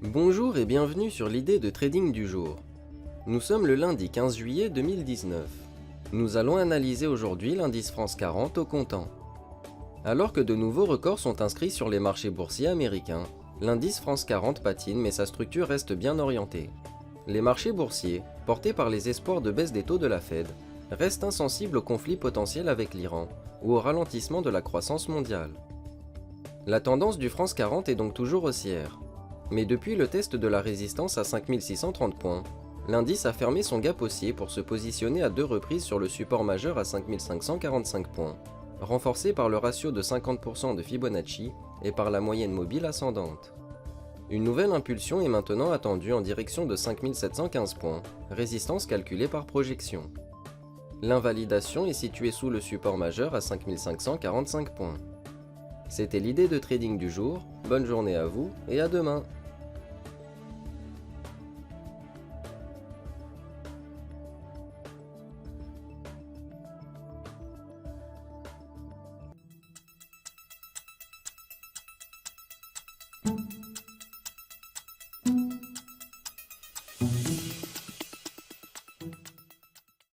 Bonjour et bienvenue sur l'idée de trading du jour. Nous sommes le lundi 15 juillet 2019. Nous allons analyser aujourd'hui l'indice France 40 au comptant. Alors que de nouveaux records sont inscrits sur les marchés boursiers américains, l'indice France 40 patine mais sa structure reste bien orientée. Les marchés boursiers, portés par les espoirs de baisse des taux de la Fed, restent insensibles au conflit potentiel avec l'Iran ou au ralentissement de la croissance mondiale. La tendance du France 40 est donc toujours haussière. Mais depuis le test de la résistance à 5630 points, l'indice a fermé son gap haussier pour se positionner à deux reprises sur le support majeur à 5545 points, renforcé par le ratio de 50% de Fibonacci et par la moyenne mobile ascendante. Une nouvelle impulsion est maintenant attendue en direction de 5715 points, résistance calculée par projection. L'invalidation est située sous le support majeur à 5545 points. C'était l'idée de trading du jour, bonne journée à vous et à demain.